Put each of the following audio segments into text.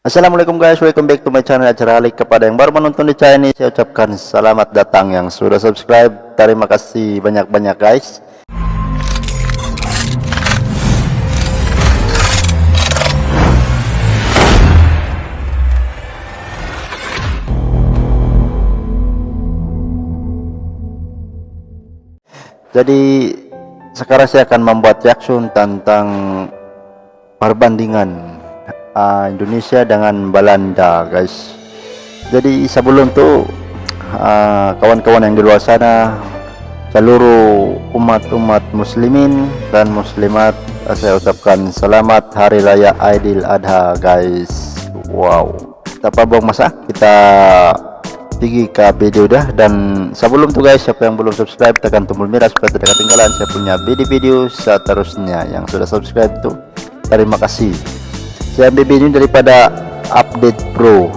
Assalamualaikum guys, welcome back to my channel Acara Halik. Kepada yang baru menonton di channel ini, saya ucapkan selamat datang. Yang sudah subscribe, terima kasih banyak-banyak guys. Jadi sekarang saya akan membuat reaction tentang perbandingan Indonesia dengan Belanda guys. Jadi sebelum tuh kawan-kawan yang di luar sana, seluruh umat-umat muslimin dan muslimat, saya ucapkan selamat hari raya Aidil Adha guys. Wow, tanpa buang masa kita pergi ke video dah. Dan sebelum itu guys, siapa yang belum subscribe tekan tombol merah supaya tidak ketinggalan saya punya video-video seterusnya. Yang sudah subscribe tuh terima kasih. Saya ambil ini daripada Update Pro.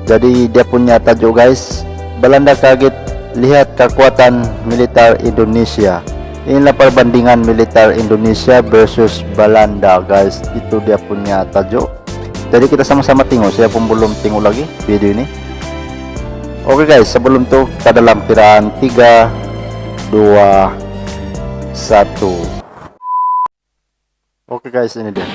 Jadi dia punya tajuk guys, Belanda kaget lihat kekuatan militer Indonesia. Inilah perbandingan militer Indonesia versus Belanda guys. Itu dia punya tajuk. Jadi kita sama-sama tengok. Saya pun belum tengok lagi video ini. Oke guys, sebelum itu kita dalam kiraan 3, 2, 1. Oke guys, ini dia.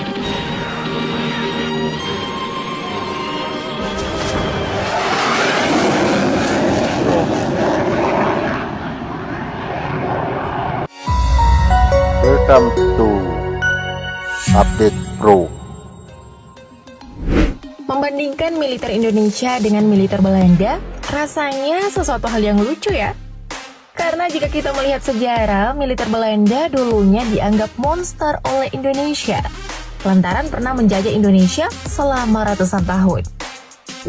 Welcome to Update Pro. Membandingkan militer Indonesia dengan militer Belanda, rasanya sesuatu hal yang lucu ya. Karena jika kita melihat sejarah, militer Belanda dulunya dianggap monster oleh Indonesia, lantaran pernah menjajah Indonesia selama ratusan tahun.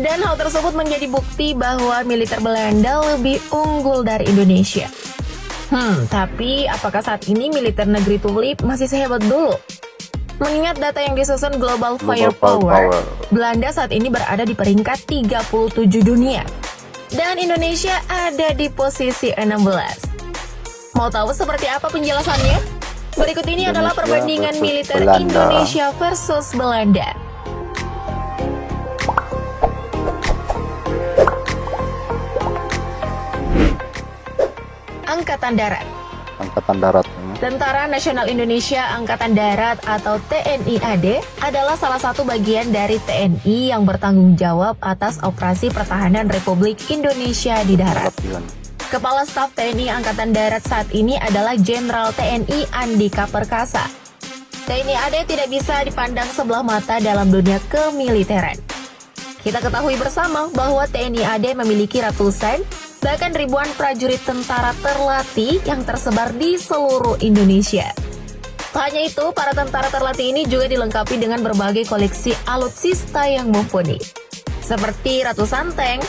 Dan hal tersebut menjadi bukti bahwa militer Belanda lebih unggul dari Indonesia. Tapi apakah saat ini militer negeri Tulip masih sehebat dulu? Mengingat data yang disusun Global Firepower, Belanda saat ini berada di peringkat 37 dunia. Dan Indonesia ada di posisi 16. Mau tahu seperti apa penjelasannya? Berikut ini adalah perbandingan militer Indonesia versus Belanda. Angkatan Darat. Angkatan Darat. Tentara Nasional Indonesia Angkatan Darat atau TNI AD adalah salah satu bagian dari TNI yang bertanggung jawab atas operasi pertahanan Republik Indonesia di darat. Kepala Staf TNI Angkatan Darat saat ini adalah Jenderal TNI Andika Perkasa. TNI AD tidak bisa dipandang sebelah mata dalam dunia kemiliteran. Kita ketahui bersama bahwa TNI AD memiliki ratusan, bahkan ribuan prajurit tentara terlatih yang tersebar di seluruh Indonesia. Tak hanya itu, para tentara terlatih ini juga dilengkapi dengan berbagai koleksi alutsista yang mumpuni, seperti ratusan tank,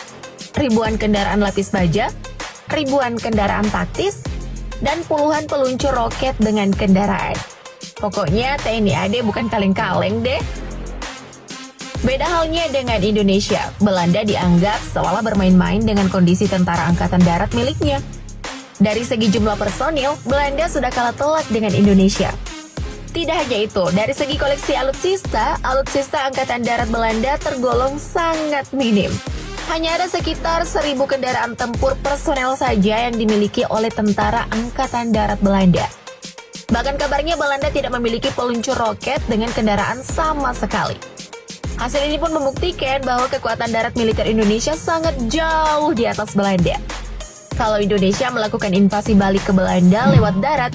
ribuan kendaraan lapis baja, ribuan kendaraan taktis, dan puluhan peluncur roket dengan kendaraan. Pokoknya TNI AD bukan kaleng-kaleng deh. Beda halnya dengan Indonesia, Belanda dianggap seolah bermain-main dengan kondisi tentara angkatan darat miliknya. Dari segi jumlah personil, Belanda sudah kalah telak dengan Indonesia. Tidak hanya itu, dari segi koleksi alutsista angkatan darat Belanda tergolong sangat minim. Hanya ada sekitar 1.000 kendaraan tempur personel saja yang dimiliki oleh tentara angkatan darat Belanda. Bahkan kabarnya Belanda tidak memiliki peluncur roket dengan kendaraan sama sekali. Hasil ini pun membuktikan bahwa kekuatan darat militer Indonesia sangat jauh di atas Belanda. Kalau Indonesia melakukan invasi balik ke Belanda lewat darat,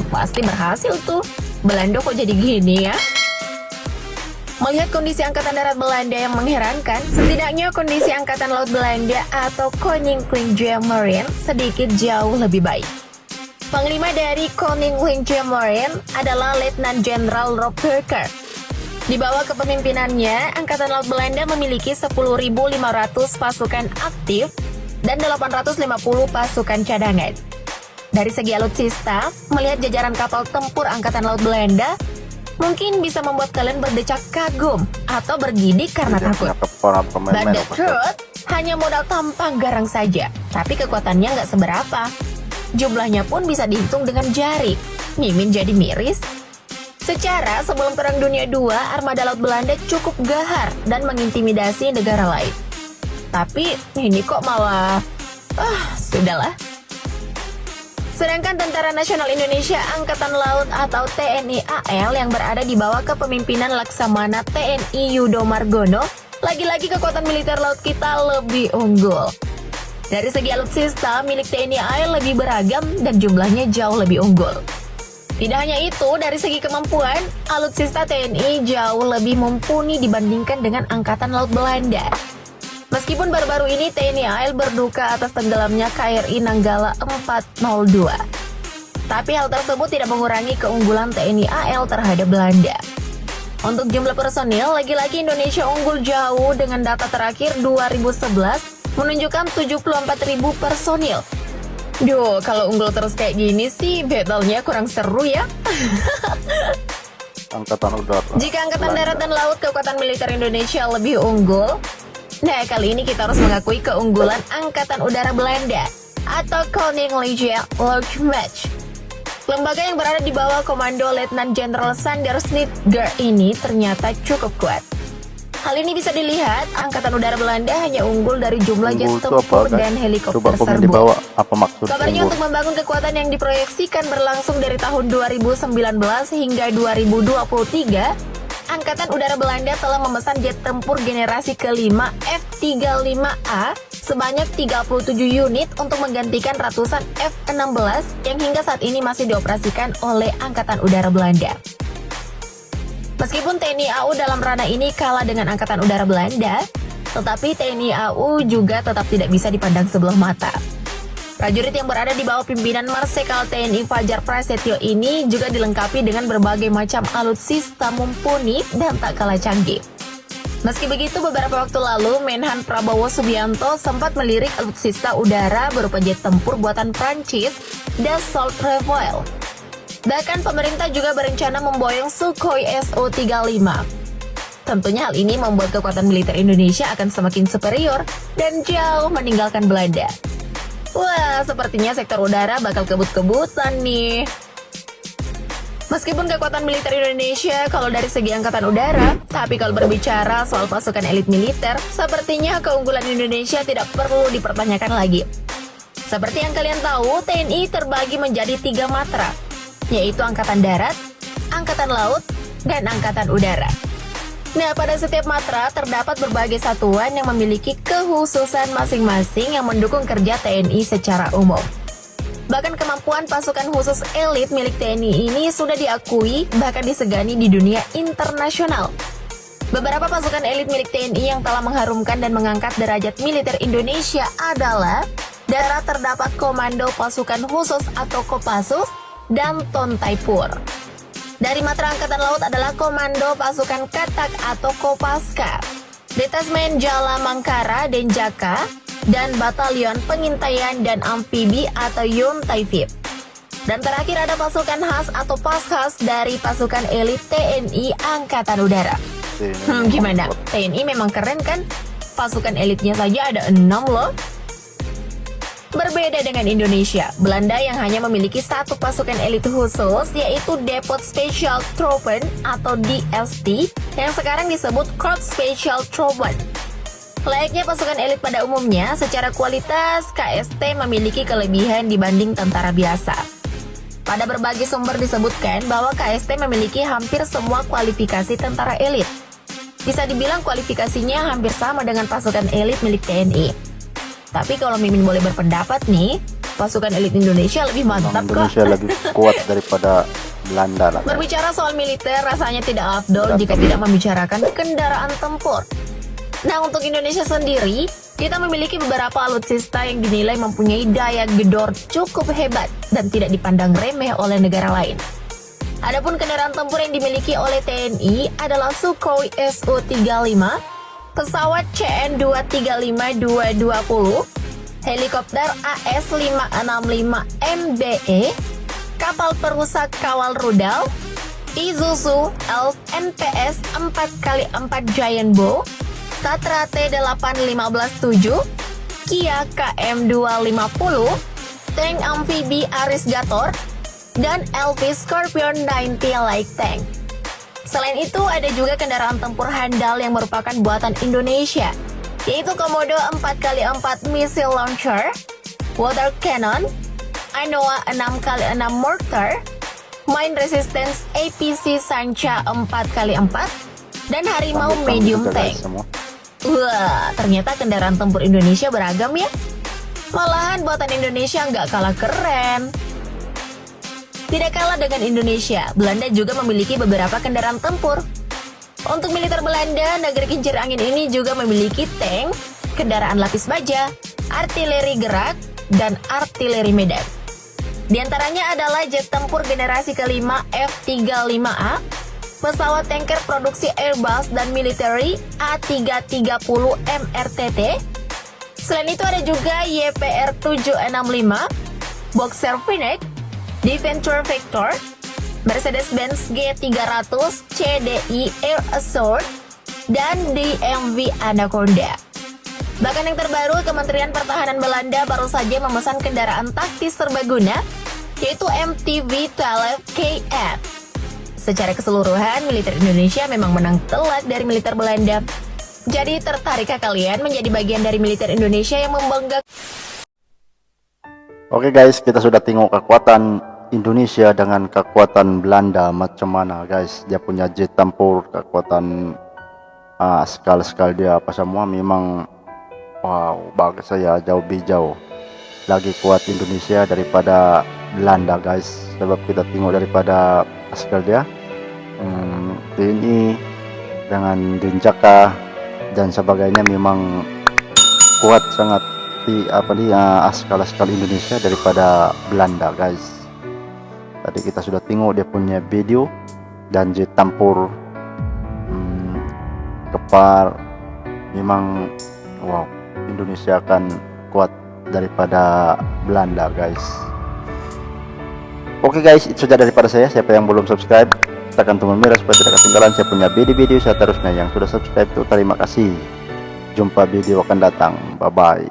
pasti berhasil tuh. Belanda kok jadi gini ya? Melihat kondisi Angkatan Darat Belanda yang mengherankan, setidaknya kondisi Angkatan Laut Belanda atau Koninklijke Marine sedikit jauh lebih baik. Panglima dari Koninklijke Marine adalah Letnan Jenderal Rob Parker. Di bawah kepemimpinannya, Angkatan Laut Belanda memiliki 10.500 pasukan aktif dan 850 pasukan cadangan. Dari segi alutsista, melihat jajaran kapal tempur Angkatan Laut Belanda, mungkin bisa membuat kalian berdecak kagum atau bergidik karena takut. But the truth, hanya modal tampang garang saja, tapi kekuatannya nggak seberapa. Jumlahnya pun bisa dihitung dengan jari. Mimin jadi miris. Secara sebelum Perang Dunia II, armada laut Belanda cukup gahar dan mengintimidasi negara lain. Tapi ini kok malah, sudahlah. Sedangkan Tentara Nasional Indonesia Angkatan Laut atau TNI AL yang berada di bawah kepemimpinan Laksamana TNI Yudo Margono, lagi-lagi kekuatan militer laut kita lebih unggul. Dari segi alutsista, milik TNI AL lebih beragam dan jumlahnya jauh lebih unggul. Tidak hanya itu, dari segi kemampuan, alutsista TNI jauh lebih mumpuni dibandingkan dengan Angkatan Laut Belanda. Meskipun baru-baru ini TNI AL berduka atas tenggelamnya KRI Nanggala 402. Tapi hal tersebut tidak mengurangi keunggulan TNI AL terhadap Belanda. Untuk jumlah personil, lagi-lagi Indonesia unggul jauh dengan data terakhir 2011 menunjukkan 74.000 personil. Duh, kalau unggul terus kayak gini sih, battle-nya kurang seru ya. Angkatan Udara. Jika Angkatan Darat dan Laut kekuatan militer Indonesia lebih unggul, nah kali ini kita harus mengakui keunggulan Angkatan Udara Belanda atau Koninklijke Luchtmacht. Lembaga yang berada di bawah komando Letnan Jenderal Sander Snitger ini ternyata cukup kuat. Hal ini bisa dilihat, Angkatan Udara Belanda hanya unggul dari jumlah jet Unggul itu tempur apa, guys? dan helikopter Coba komen di serbu. bawah apa maksud Kabarnya unggul. untuk membangun kekuatan yang diproyeksikan berlangsung dari tahun 2019 hingga 2023, Angkatan Udara Belanda telah memesan jet tempur generasi kelima F-35A sebanyak 37 unit untuk menggantikan ratusan F-16 yang hingga saat ini masih dioperasikan oleh Angkatan Udara Belanda. Meskipun TNI AU dalam ranah ini kalah dengan Angkatan Udara Belanda, tetapi TNI AU juga tetap tidak bisa dipandang sebelah mata. Prajurit yang berada di bawah pimpinan Marsikal TNI Fajar Prasetyo ini juga dilengkapi dengan berbagai macam alutsista mumpuni dan tak kalah canggih. Meski begitu, beberapa waktu lalu Menhan Prabowo Subianto sempat melirik alutsista udara berupa jet tempur buatan Prancis, Dassault Rafale. Bahkan pemerintah juga berencana memboyong Sukhoi Su-35. Tentunya hal ini membuat kekuatan militer Indonesia akan semakin superior dan jauh meninggalkan Belanda. Wah, sepertinya sektor udara bakal kebut-kebutan nih. Meskipun kekuatan militer Indonesia kalau dari segi angkatan udara, tapi kalau berbicara soal pasukan elit militer, sepertinya keunggulan Indonesia tidak perlu dipertanyakan lagi. Seperti yang kalian tahu, TNI terbagi menjadi 3 matra, yaitu Angkatan Darat, Angkatan Laut, dan Angkatan Udara. Nah, pada setiap matra terdapat berbagai satuan yang memiliki kekhususan masing-masing yang mendukung kerja TNI secara umum. Bahkan kemampuan pasukan khusus elit milik TNI ini sudah diakui bahkan disegani di dunia internasional. Beberapa pasukan elit milik TNI yang telah mengharumkan dan mengangkat derajat militer Indonesia adalah Darat terdapat Komando Pasukan Khusus atau Kopassus dan Tontaipur. Dari matra Angkatan Laut adalah Komando Pasukan Katak atau Kopaska, Detasmen Jala Mangkara Denjaka, dan Batalion Pengintaian dan Amfibi atau Yontaifib. Dan terakhir ada pasukan khas atau Paskhas dari pasukan elit TNI Angkatan Udara. Gimana? TNI memang keren kan? Pasukan elitnya saja ada 6 loh. Berbeda dengan Indonesia, Belanda yang hanya memiliki satu pasukan elit khusus, yaitu Depot Special Troepen atau DST, yang sekarang disebut Korps Special Troepen. Layaknya pasukan elit pada umumnya, secara kualitas KST memiliki kelebihan dibanding tentara biasa. Pada berbagai sumber disebutkan bahwa KST memiliki hampir semua kualifikasi tentara elit. Bisa dibilang kualifikasinya hampir sama dengan pasukan elit milik TNI. Tapi kalau Mimin boleh berpendapat nih, pasukan elit Indonesia lebih mantap kok. Indonesia lebih kuat daripada Belanda lah. Berbicara soal militer, rasanya tidak afdol jika tidak membicarakan kendaraan tempur. Nah, untuk Indonesia sendiri, kita memiliki beberapa alutsista yang dinilai mempunyai daya gedor cukup hebat dan tidak dipandang remeh oleh negara lain. Adapun kendaraan tempur yang dimiliki oleh TNI adalah Sukhoi Su-35, pesawat CN-235-220, helikopter AS-565MBE, kapal perusak kawal rudal, Isuzu Elf NPS 4x4 Giant Bow, Tatra T815-7, Kia KM250, tank amfibi Aris Gator, dan LV Scorpion 90 Light Tank. Selain itu, ada juga kendaraan tempur handal yang merupakan buatan Indonesia, yaitu Komodo 4x4 Missile Launcher, Water Cannon, Anoa 6x6 Mortar, Mine Resistance APC Sancha 4x4, dan Harimau Medium Tank. Wah, ternyata kendaraan tempur Indonesia beragam ya. Malahan buatan Indonesia nggak kalah keren. Tidak kalah dengan Indonesia, Belanda juga memiliki beberapa kendaraan tempur. Untuk militer Belanda, negeri kincir angin ini juga memiliki tank, kendaraan lapis baja, artileri gerak, dan artileri medan. Di antaranya adalah jet tempur generasi kelima F-35A, pesawat tanker produksi Airbus dan military A330 MRTT. Selain itu ada juga YPR 765, Boxer Phoenix, Defender Vector, Mercedes-Benz G300 CDI Air Assault, dan DMV Anaconda. Bahkan yang terbaru, Kementerian Pertahanan Belanda baru saja memesan kendaraan taktis serbaguna, yaitu MTV 12 KF. Secara keseluruhan, militer Indonesia memang menang telak dari militer Belanda. Jadi tertarikkah kalian menjadi bagian dari militer Indonesia yang membanggakan? Oke guys, kita sudah tengok kekuatan Indonesia dengan kekuatan Belanda macam mana guys. Dia punya jet tempur, kekuatan skal dia apa semua memang wow, bagi saya jauh lebih jauh lagi kuat Indonesia daripada Belanda guys. Sebab kita tengok daripada skal dia, TNI dengan Denjaka dan sebagainya memang kuat sangat di askal Indonesia daripada Belanda guys. Tadi kita sudah tengok dia punya video dan jet tempur kepar, memang wow, Indonesia akan kuat daripada Belanda guys. Oke guys, itu saja daripada saya. Siapa yang belum subscribe, tekan tombol merah supaya tidak ketinggalan saya punya video-video saya terusnya. Yang sudah subscribe itu terima kasih. Jumpa video akan datang. Bye bye.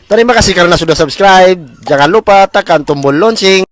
Terima kasih karena sudah subscribe. Jangan lupa tekan tombol lonceng.